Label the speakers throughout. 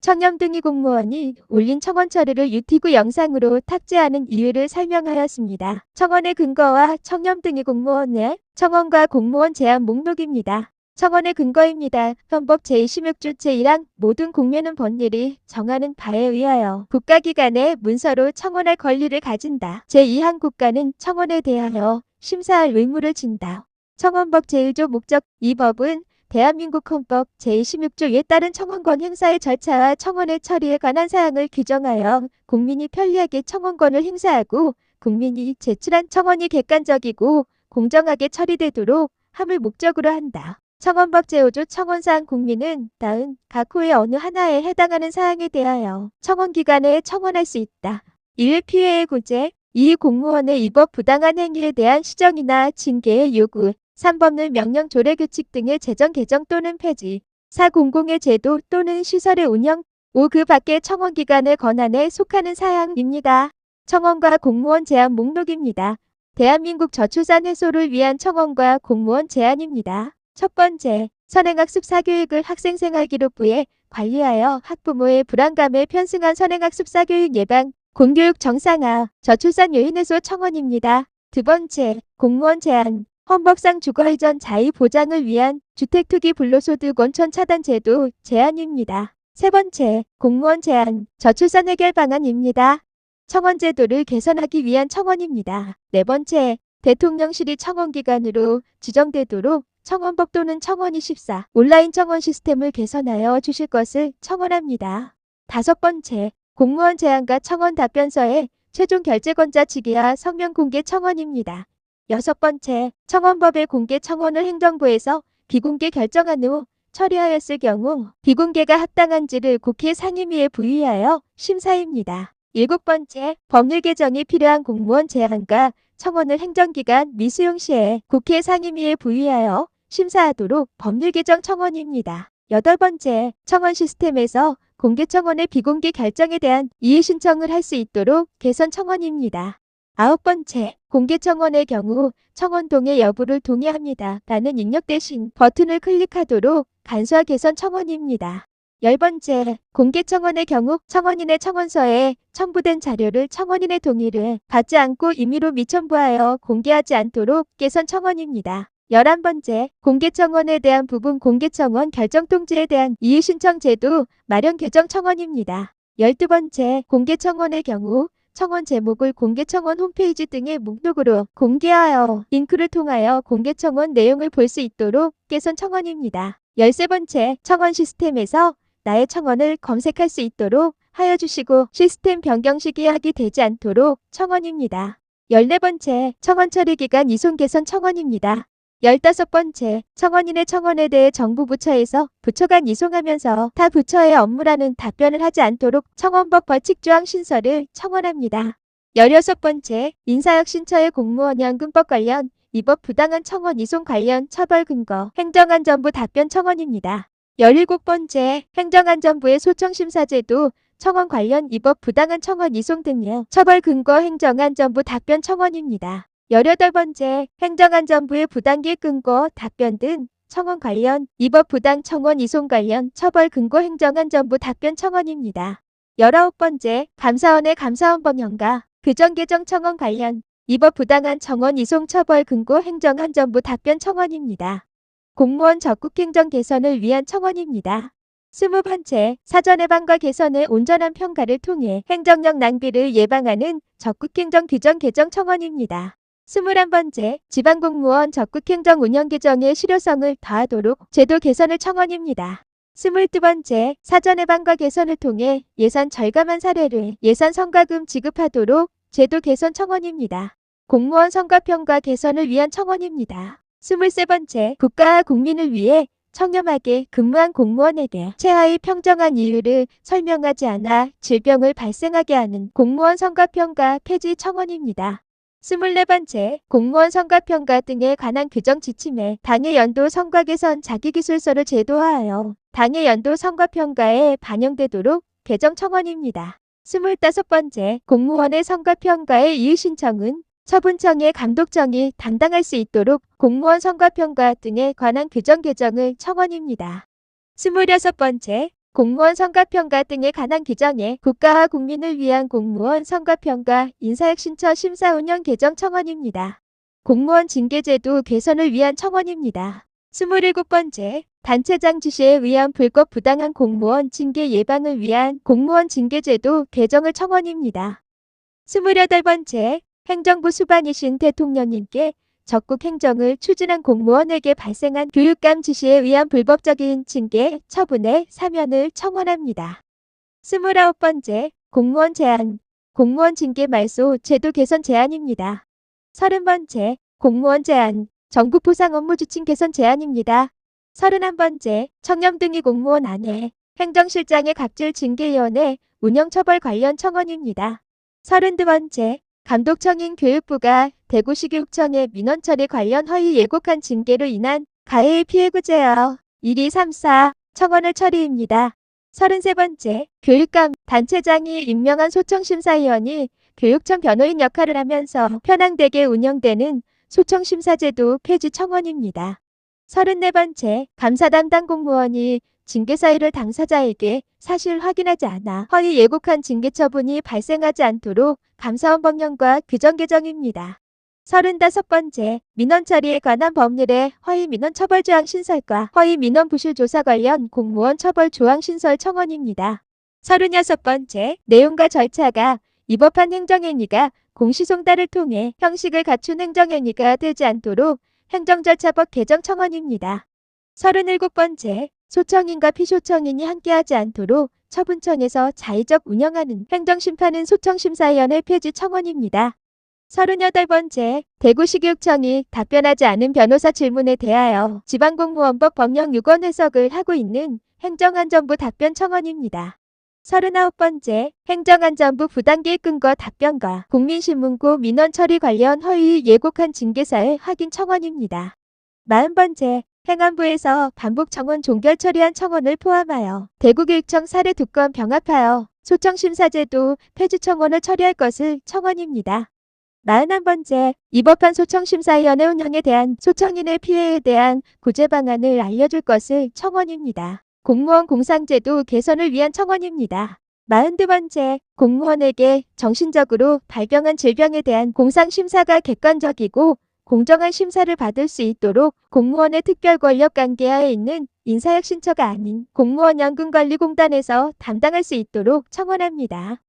Speaker 1: 청렴등이 공무원이 올린 청원 처리를 유튜브 영상으로 탑재하는 이유를 설명하였습니다. 청원의 근거와 청렴등이 공무원의 청원과 공무원 제한 목록입니다. 청원의 근거입니다. 헌법 제26조 제1항 모든 국민은 법률이 정하는 바에 의하여 국가기관에 문서로 청원할 권리를 가진다. 제2항 국가는 청원에 대하여 심사할 의무를 진다. 청원법 제1조 목적. 이 법은 대한민국 헌법 제26조에 따른 청원권 행사의 절차와 청원의 처리에 관한 사항을 규정하여 국민이 편리하게 청원권을 행사하고 국민이 제출한 청원이 객관적이고 공정하게 처리되도록 함을 목적으로 한다. 청원법 제5조 청원사항. 국민은 다음 각 호의 어느 하나에 해당하는 사항에 대하여 청원기관에 청원할 수 있다. 1. 피해의 구제. 2. 공무원의 위법 부당한 행위에 대한 시정이나 징계의 요구. 3. 법률 명령 조례 규칙 등의 제정 개정 또는 폐지. 4. 공공의 제도 또는 시설의 운영. 5. 그 밖의 청원기관의 권한에 속하는 사항입니다. 청원과 공무원 제한 목록입니다. 대한민국 저출산 해소를 위한 청원과 공무원 제한입니다. 첫 번째, 선행학습 사교육을 학생생활기록부에 관리하여 학부모의 불안감에 편승한 선행학습 사교육 예방, 공교육 정상화, 저출산 요인 해소 청원입니다. 두 번째, 공무원 제한, 헌법상 주거이전 자의 보장을 위한 주택투기 불로소득 원천 차단 제도 제한입니다. 세 번째, 공무원 제한, 저출산 해결 방안입니다. 청원 제도를 개선하기 위한 청원입니다. 네 번째, 대통령실이 청원기관으로 지정되도록 청원법 또는 청원24 온라인 청원 시스템을 개선하여 주실 것을 청원합니다. 다섯 번째, 공무원 제안과 청원 답변서의 최종 결재권자 직위와 성명 공개 청원입니다. 여섯 번째, 청원법의 공개 청원을 행정부에서 비공개 결정한 후 처리하였을 경우 비공개가 합당한지를 국회 상임위에 부의하여 심사입니다. 일곱 번째, 법률 개정이 필요한 공무원 제안과 청원을 행정기관 미수용 시에 국회 상임위에 부의하여 심사하도록 법률 개정 청원입니다. 여덟 번째, 청원 시스템에서 공개 청원의 비공개 결정에 대한 이의 신청을 할 수 있도록 개선 청원입니다. 아홉 번째, 공개 청원의 경우 청원 동의 여부를 동의합니다. 라는 입력 대신 버튼을 클릭하도록 간소화 개선 청원입니다. 열 번째, 공개 청원의 경우 청원인의 청원서에 첨부된 자료를 청원인의 동의를 받지 않고 임의로 미첨부하여 공개하지 않도록 개선 청원입니다. 11번째, 공개 청원에 대한 부분 공개 청원 결정 통지에 대한 이의 신청 제도 마련 개정 청원입니다. 12번째, 공개 청원의 경우 청원 제목을 공개 청원 홈페이지 등의 목록으로 공개하여 링크를 통하여 공개 청원 내용을 볼 수 있도록 개선 청원입니다. 13번째, 청원 시스템에서 나의 청원을 검색할 수 있도록 하여 주시고 시스템 변경 시 계약이 되지 않도록 청원입니다. 14번째, 청원 처리 기간 이송 개선 청원입니다. 15번째, 청원인의 청원에 대해 정부 부처에서 부처 간 이송하면서 타 부처의 업무라는 답변을 하지 않도록 청원법 벌칙조항 신설을 청원합니다. 16번째, 인사혁신처의 공무원 연금법 관련 위법 부당한 청원 이송 관련 처벌 근거 행정안전부 답변 청원입니다. 17번째, 행정안전부의 소청심사제도 청원 관련 위법 부당한 청원 이송 등의 처벌 근거 행정안전부 답변 청원입니다. 18번째, 행정안전부의 부당기 근거 답변 등 청원 관련 위법 부당 청원 이송 관련 처벌 근거 행정안전부 답변 청원입니다. 19번째, 감사원의 감사원법 연가 규정 개정 청원 관련 위법 부당한 청원 이송 처벌 근거 행정안전부 답변 청원입니다. 공무원 적극행정 개선을 위한 청원입니다. 20번째, 사전 예방과 개선의 온전한 평가를 통해 행정력 낭비를 예방하는 적극행정 규정 개정 청원입니다. 21번째, 지방공무원 적극행정 운영 개정의 실효성을 더하도록 제도 개선을 청원입니다. 22번째, 사전 예방과 개선을 통해 예산 절감한 사례를 예산 성과금 지급하도록 제도 개선 청원입니다. 공무원 성과평가 개선을 위한 청원입니다. 23번째, 국가와 국민을 위해 청렴하게 근무한 공무원에게 최하위 평정한 이유를 설명하지 않아 질병을 발생하게 하는 공무원 성과평가 폐지 청원입니다. 24번째, 공무원 성과평가 등에 관한 규정 지침에 당해 연도 성과 개선 자기기술서를 제도화하여 당해 연도 성과평가에 반영되도록 개정 청원입니다. 25번째, 공무원의 성과평가의 이의 신청은 처분청의 감독청이 담당할 수 있도록 공무원 성과평가 등에 관한 규정 개정을 청원입니다. 26번째, 공무원 성과평가 등에 관한 규정에 국가와 국민을 위한 공무원 성과평가 인사혁신처 심사 운영 개정 청원입니다. 공무원 징계제도 개선을 위한 청원입니다. 27번째, 단체장 지시에 의한 불법 부당한 공무원 징계 예방을 위한 공무원 징계제도 개정을 청원입니다. 28번째, 행정부 수반이신 대통령님께 적국 행정을 추진한 공무원에게 발생한 교육감 지시에 의한 불법적인 징계 처분의 사면을 청원합니다. 29번째, 공무원 제한, 공무원 징계 말소 제도 개선 제안입니다. 30번째, 공무원 제한, 정부 포상 업무 지침 개선 제안입니다. 31번째, 청렴 등이 공무원 안에 행정실장의 갑질 징계위원회 운영처벌 관련 청원입니다. 32번째, 감독청인 교육부가 대구시교육청의 민원 처리 관련 허위 예고한 징계로 인한 가해의 피해 구제하여 1, 2, 3, 4 청원을 처리입니다. 33번째, 교육감 단체장이 임명한 소청심사위원이 교육청 변호인 역할을 하면서 편향되게 운영되는 소청심사제도 폐지 청원입니다. 34번째, 감사 담당 공무원이 징계 사유를 당사자에게 사실 확인하지 않아 허위 예고한 징계 처분이 발생하지 않도록 감사원 법령과 규정 개정입니다. 35번째, 민원 처리에 관한 법률의 허위 민원 처벌 조항 신설과 허위 민원 부실 조사 관련 공무원 처벌 조항 신설 청원입니다. 36번째, 내용과 절차가 위법한 행정행위가 공시송달을 통해 형식을 갖춘 행정행위가 되지 않도록 행정절차법 개정 청원입니다. 37번째, 소청인과 피소청인이 함께하지 않도록 처분청에서 자의적 운영하는 행정심판은 소청심사위원회 폐지 청원입니다. 38번째, 대구시교육청이 답변하지 않은 변호사 질문에 대하여 지방공무원법 법령 6원 해석을 하고 있는 행정안전부 답변 청원입니다. 39번째, 행정안전부 부당기획 근거 답변과 국민신문고 민원 처리 관련 허위 예고한 징계사의 확인 청원입니다. 40번째, 행안부에서 반복 청원 종결 처리한 청원을 포함하여 대구교육청 사례 2건 병합하여 소청심사제도 폐지 청원을 처리할 것을 청원입니다. 41번째, 위법한 소청심사위원회 운영에 대한 소청인의 피해에 대한 구제 방안을 알려줄 것을 청원입니다. 공무원 공상제도 개선을 위한 청원입니다. 42번째, 공무원에게 정신적으로 발병한 질병에 대한 공상심사가 객관적이고 공정한 심사를 받을 수 있도록 공무원의 특별 권력 관계하에 있는 인사혁신처가 아닌 공무원연금관리공단에서 담당할 수 있도록 청원합니다.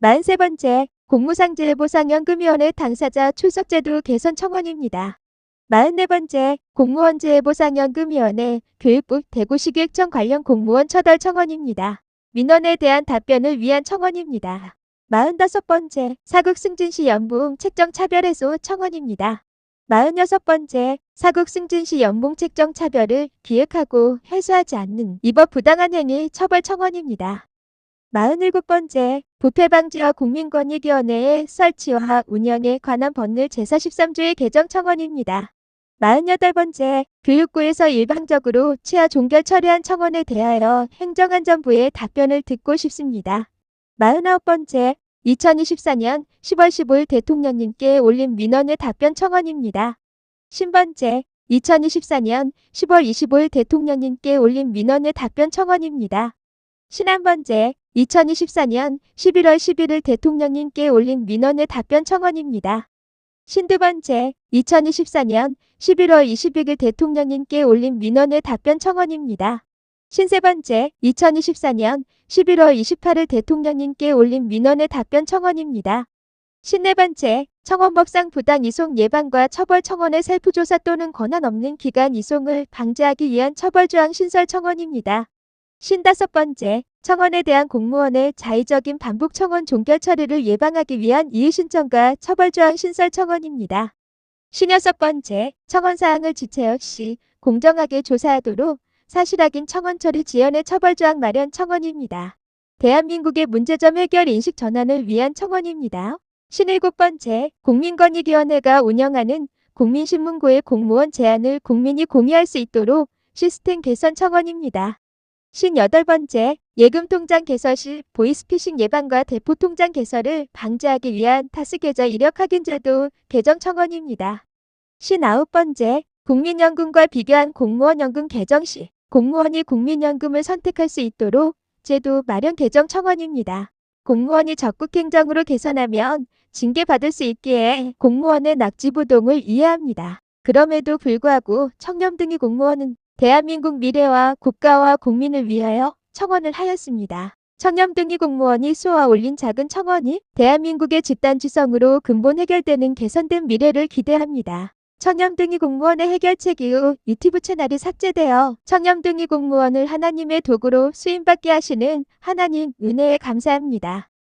Speaker 1: 43번째, 공무상재해보상연금위원회 당사자 출석제도 개선 청원입니다. 44번째, 공무원재해보상연금위원회 교육부 대구시교육청 관련 공무원 처벌 청원입니다. 민원에 대한 답변을 위한 청원입니다. 45번째, 사국승진시 연봉 책정 차별 해소 청원입니다. 46번째, 사국 승진시 연봉 책정 차별을 기획하고 해소하지 않는 위법 부당한 행위 처벌 청원입니다. 47번째, 부패방지와 국민권익위원회의 설치와 운영에 관한 법률 제43조의 개정 청원입니다. 48번째, 교육부에서 일방적으로 치아 종결 처리한 청원에 대하여 행정안전부의 답변을 듣고 싶습니다. 49번째, 2024년 10월 15일 대통령님께 올린 민원의 답변 청원입니다. 50번째, 2024년 10월 25일 대통령님께 올린 민원의 답변 청원입니다. 51번째, 2024년 11월 11일 대통령님께 올린 민원의 답변 청원입니다. 52번째, 2024년 11월 22일 대통령님께 올린 민원의 답변 청원입니다. 53번째, 2024년 11월 28일 대통령님께 올린 민원의 답변 청원입니다. 54번째, 청원법상 부당 이송 예방과 처벌 청원의 셀프조사 또는 권한 없는 기간 이송을 방지하기 위한 처벌조항 신설 청원입니다. 55번째, 청원에 대한 공무원의 자의적인 반복 청원 종결 처리를 예방하기 위한 이의신청과 처벌조항 신설 청원입니다. 56번째, 청원사항을 지체 없이 공정하게 조사하도록 사실 확인 청원 처리 지연의 처벌조항 마련 청원입니다. 대한민국의 문제점 해결 인식 전환을 위한 청원입니다. 57번째, 국민권익위원회가 운영하는 국민신문고의 공무원 제안을 국민이 공유할 수 있도록 시스템 개선 청원입니다. 58번째, 예금통장 개설 시 보이스피싱 예방과 대포통장 개설을 방지하기 위한 타스계좌 이력 확인제도 개정 청원입니다. 59번째, 국민연금과 비교한 공무원연금 개정 시 공무원이 국민연금을 선택할 수 있도록 제도 마련 개정 청원입니다. 공무원이 적극 행정으로 개선하면 징계받을 수 있기에 공무원의 낙지부동을 이해합니다. 그럼에도 불구하고 청렴등위 공무원은 대한민국 미래와 국가와 국민을 위하여 청원을 하였습니다. 청렴등위 공무원이 쏘아 올린 작은 청원이 대한민국의 집단지성으로 근본 해결되는 개선된 미래를 기대합니다. 청렴등위 공무원의 해결책 이후 유튜브 채널이 삭제되어 청렴등위 공무원을 하나님의 도구로 쓰임받게 하시는 하나님 은혜에 감사합니다.